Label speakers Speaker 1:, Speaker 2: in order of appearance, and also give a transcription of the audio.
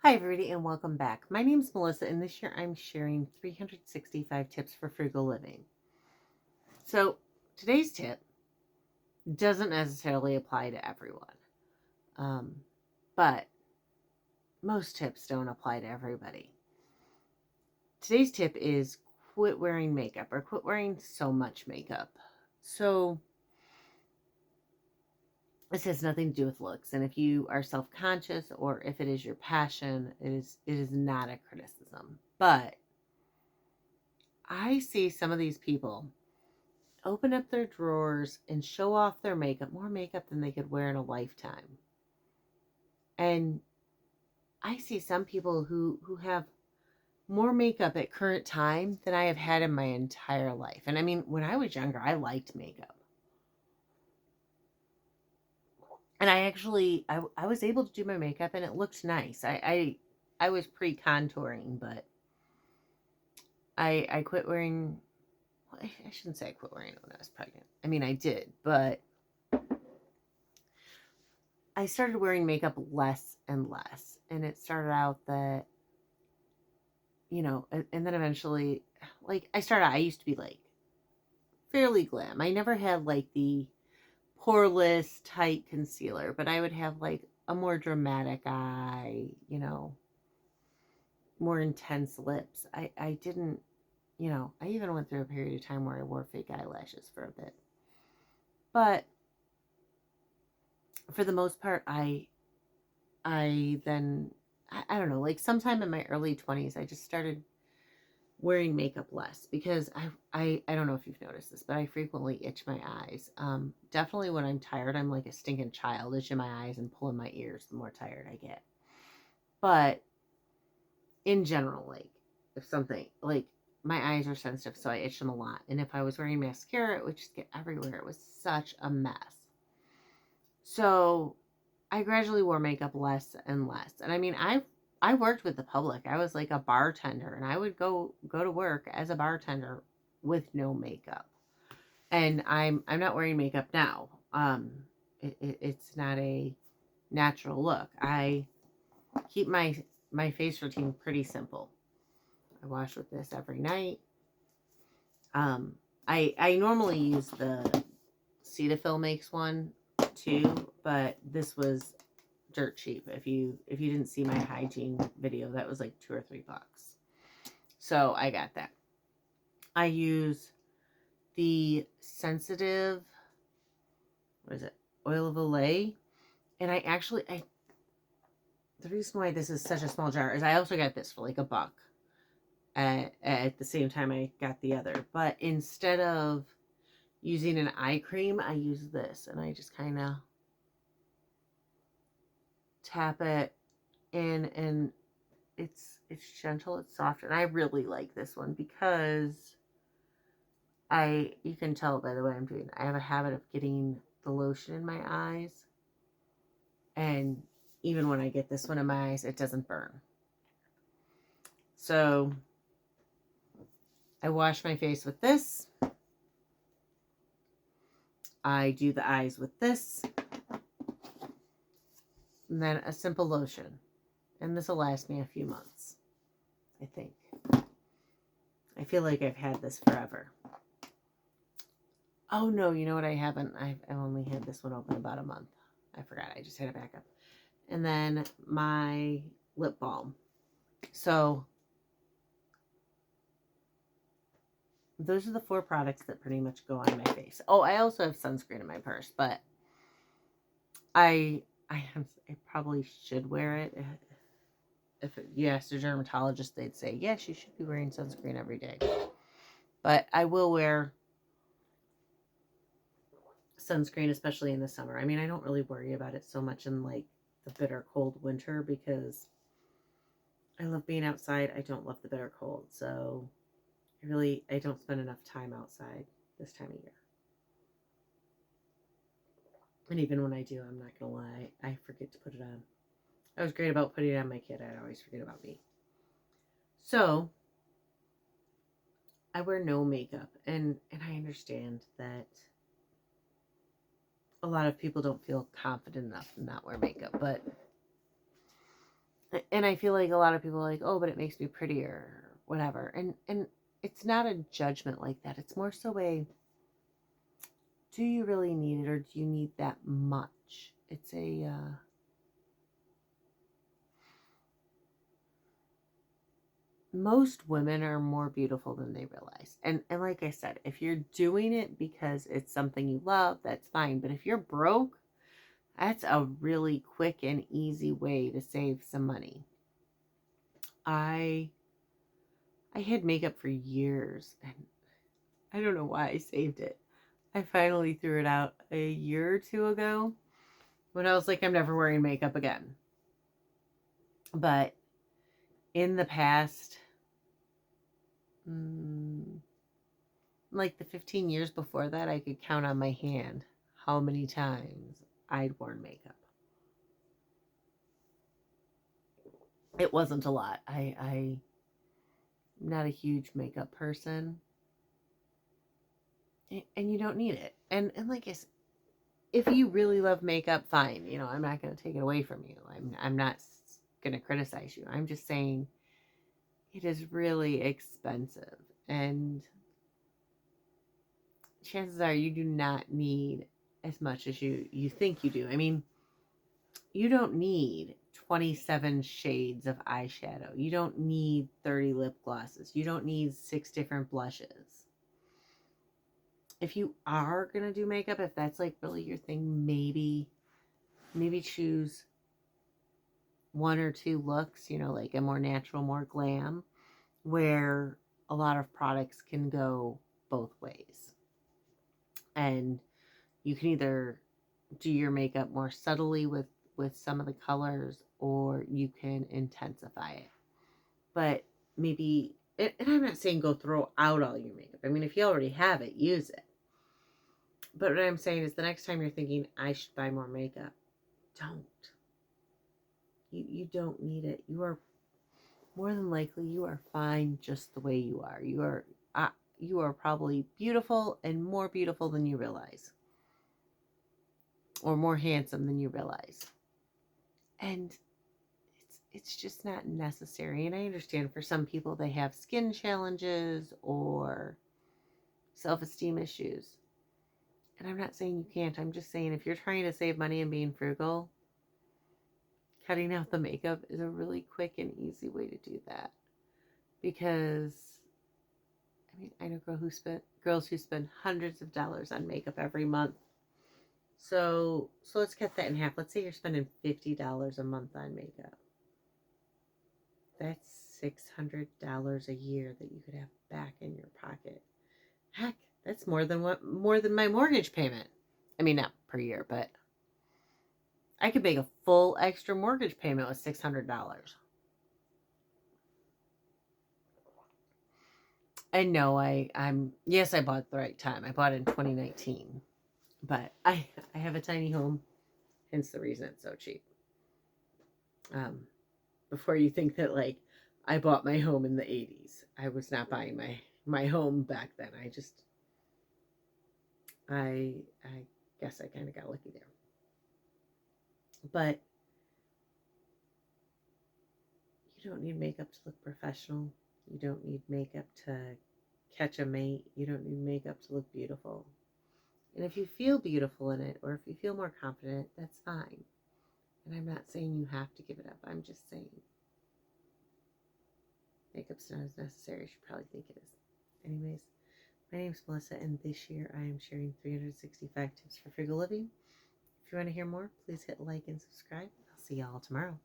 Speaker 1: Hi, everybody, and welcome back. My name is Melissa, and this year I'm sharing 365 tips for frugal living. So, today's tip doesn't necessarily apply to everyone, um, but most tips don't apply to everybody. Today's tip is quit wearing makeup or quit wearing so much makeup. So, this has nothing to do with looks, and if you are self-conscious or if it is your passion, it is not a criticism. But I see some of these people open up their drawers and show off their makeup, more makeup than they could wear in a lifetime. And I see some people who have more makeup at current time than I have had in my entire life. And I mean, when I was younger, I liked makeup. And I was able to do my makeup and it looked nice. I was pre-contouring, but I quit wearing, well, I shouldn't say I quit wearing it when I was pregnant. I mean, I did, but I started wearing makeup less and less. And it started out that, and then eventually, like, I used to be like fairly glam. I never had like the poreless tight concealer, but I would have like a more dramatic eye, more intense lips. I didn't, I even went through a period of time where I wore fake eyelashes for a bit. But for the most part, I then I don't know, like sometime in my early 20s, I just started wearing makeup less because I don't know if you've noticed this, but I frequently itch my eyes. Definitely when I'm tired, I'm like a stinking child, itching my eyes and pulling my ears the more tired I get. But in general, like if something like my eyes are sensitive, so I itch them a lot. And if I was wearing mascara, it would just get everywhere. It was such a mess. So I gradually wore makeup less and less. And I mean, I worked with the public. I was like a bartender, and I would go to work as a bartender with no makeup. And I'm not wearing makeup now. It's not a natural look. I keep my face routine pretty simple. I wash with this every night. Um, I normally use the Cetaphil makes one too, but this was dirt cheap. If you didn't see my hygiene video, that was like $2 or $3. So I got that. I use the sensitive, what is it? Oil of Olay. And I the reason why this is such a small jar is I also got this for like $1 at the same time I got the other. But instead of using an eye cream, I use this and I just kind of tap it in, and it's gentle, it's soft, and I really like this one because you can tell by the way I'm doing it. I have a habit of getting the lotion in my eyes, and even when I get this one in my eyes, it doesn't burn. So I wash my face with this. I do the eyes with this, and then a simple lotion. And this will last me a few months, I think. I feel like I've had this forever. Oh no, you know what? I haven't. I've only had this one open about a month. I forgot. I just had it back up. And then my lip balm. So those are the 4 products that pretty much go on my face. Oh, I also have sunscreen in my purse, but I probably should wear it. If you asked a dermatologist, they'd say yes, you should be wearing sunscreen every day. But I will wear sunscreen, especially in the summer. I mean, I don't really worry about it so much in like the bitter cold winter because I love being outside. I don't love the bitter cold. So I don't spend enough time outside this time of year. And even when I do, I'm not going to lie, I forget to put it on. I was great about putting it on my kid. I'd always forget about me. So I wear no makeup. And I understand that a lot of people don't feel confident enough to not wear makeup. But And I feel like a lot of people are like, oh, but it makes me prettier, or whatever. And it's not a judgment like that. It's more so a, do you really need it, or do you need that much? It's a most women are more beautiful than they realize. And like I said, if you're doing it because it's something you love, that's fine. But if you're broke, that's a really quick and easy way to save some money. I I had makeup for years, and I don't know why I saved it. I finally threw it out a year or two ago when I was like, I'm never wearing makeup again. But in the past, mm, like the 15 years before that, I could count on my hand how many times I'd worn makeup. It wasn't a lot. I'm not a huge makeup person, and you don't need it. And like I said, if you really love makeup, fine. I'm not going to take it away from you. I'm not going to criticize you. I'm just saying it is really expensive, and chances are you do not need as much as you think you do. I mean, you don't need 27 shades of eyeshadow. You don't need 30 lip glosses. You don't need 6 different blushes. If you are going to do makeup, if that's like really your thing, maybe choose 1 or 2 looks, like a more natural, more glam, where a lot of products can go both ways. And you can either do your makeup more subtly with some of the colors, or you can intensify it. But maybe, and I'm not saying go throw out all your makeup. I mean, if you already have it, use it. But what I'm saying is, the next time you're thinking I should buy more makeup, don't. You don't need it. You are more than likely, you are fine just the way you are. You are probably beautiful, and more beautiful than you realize, or more handsome than you realize. And it's just not necessary. And I understand for some people they have skin challenges or self-esteem issues. And I'm not saying you can't. I'm just saying, if you're trying to save money and being frugal, cutting out the makeup is a really quick and easy way to do that. Because I mean, I know girls who spend hundreds of dollars on makeup every month. So let's cut that in half. Let's say you're spending $50 a month on makeup. That's $600 a year that you could have back in your pocket. Heck, that's more than my mortgage payment. I mean, not per year, but I could make a full extra mortgage payment with $600. And no, yes, I bought at the right time. I bought it in 2019, but I have a tiny home, hence the reason it's so cheap. Um, Before you think that like I bought my home in the 80s, I was not buying my home back then. I guess I kind of got lucky there. But you don't need makeup to look professional. You don't need makeup to catch a mate. You don't need makeup to look beautiful. And if you feel beautiful in it, or if you feel more confident, that's fine. And I'm not saying you have to give it up. I'm just saying makeup's not as necessary as you probably think it is. Anyways, my name's Melissa, and this year I am sharing 365 tips for frugal living. If you want to hear more, please hit like and subscribe. I'll see y'all tomorrow.